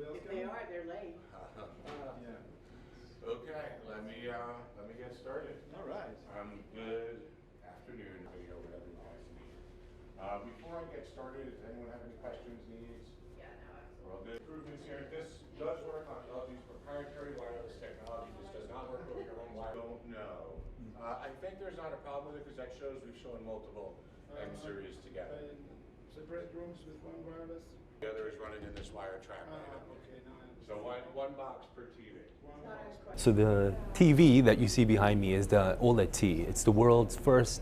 If they are, they're late. Okay, let me get started. All right. Good afternoon, whatever you guys need. Before I get started, does anyone have any questions, needs? Yeah, no, absolutely. We're all good. Improvements here. This does work on LG's proprietary wireless technology. This does not work with your own wireless. Don't know. I think there's not a problem with it because that shows we've shown multiple M series together. Separate rooms with one wireless? The other is running in this wire trap. Okay, now I understand. So one box per TV. So the TV that you see behind me is the OLED T. It's the world's first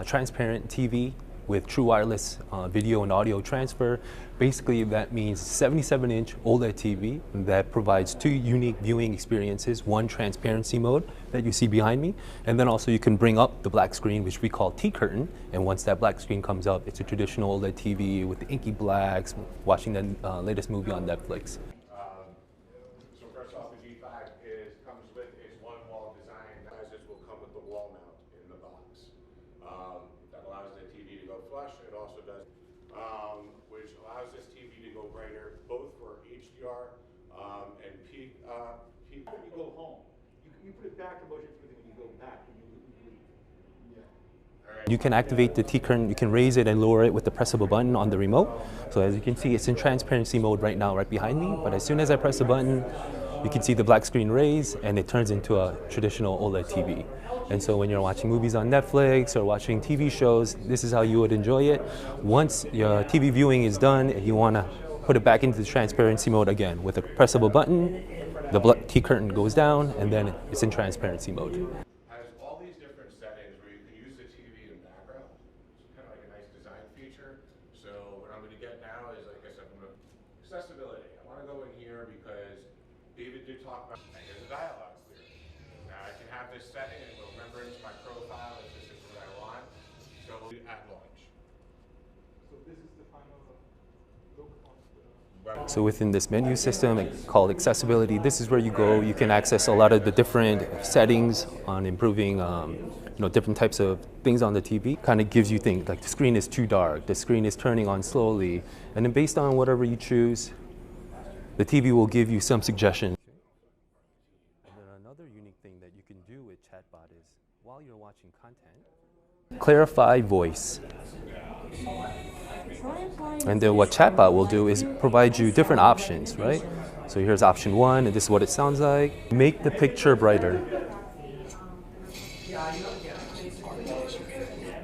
transparent TV with true wireless video and audio transfer. Basically, that means 77-inch OLED TV that provides two unique viewing experiences, one transparency mode that you see behind me, and then also you can bring up the black screen, which we call T-curtain, and once that black screen comes up, it's a traditional OLED TV with the inky blacks, watching the latest movie on Netflix. So first off, the G5 comes with its one-wall design. It will come with the wall mount in the box. That allows the TV to go flush. It also does, which allows this TV to go brighter, both for HDR and peak. When you go home, you put it back in motion when you go back, when you leave. Yeah. You can activate the T-curtain, you can raise it and lower it with the press of a button on the remote. So as you can see, it's in transparency mode right now, right behind me. But as soon as I press the button, you can see the black screen raise and it turns into a traditional OLED TV. And so when you're watching movies on Netflix or watching TV shows, this is how you would enjoy it. Once your TV viewing is done and you want to put it back into the transparency mode again, with a press of a button, the T-curtain goes down and then it's in transparency mode. Has all these different settings where you can use the TV in background. It's kind of like a nice design feature. So what I'm going to get now is, like I said, accessibility. I want to go in here because David did talk about, and here's a dialogue clear. Now I can have this setting and it'll remember into my profile if this is what I want. So at launch. So this is the final look on the... So within this menu system called accessibility, this is where you go. You can access a lot of the different settings on improving different types of things on the TV. Kind of gives you things like the screen is too dark, the screen is turning on slowly, and then based on whatever you choose, the TV will give you some suggestions. And then another unique thing that you can do with chatbot is while you're watching content, clarify voice. And then what chatbot will do is provide you different options, right? So here's option 1, and this is what it sounds like. Make the picture brighter.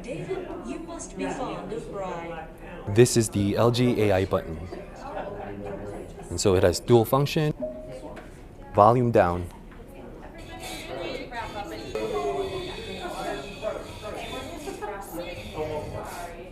David, you must be fond of bride. This is the LG AI button. And so it has dual function, volume down.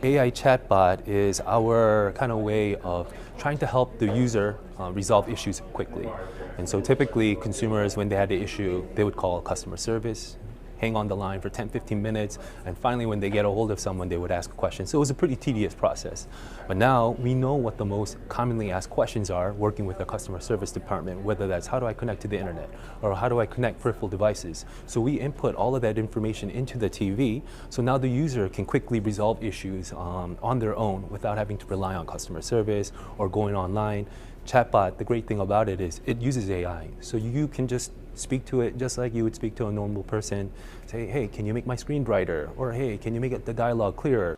AI chatbot is our kind of way of trying to help the user resolve issues quickly. And so typically consumers, when they had the issue, they would call customer service, hang on the line for 10-15 minutes, and finally when they get a hold of someone, they would ask a question. So it was a pretty tedious process. But now we know what the most commonly asked questions are working with the customer service department, whether that's how do I connect to the internet, or how do I connect peripheral devices. So we input all of that information into the TV, so now the user can quickly resolve issues on their own without having to rely on customer service or going online. Chatbot, the great thing about it is it uses AI. So you can just speak to it just like you would speak to a normal person. Say, hey, can you make my screen brighter? Or hey, can you make the dialogue clearer?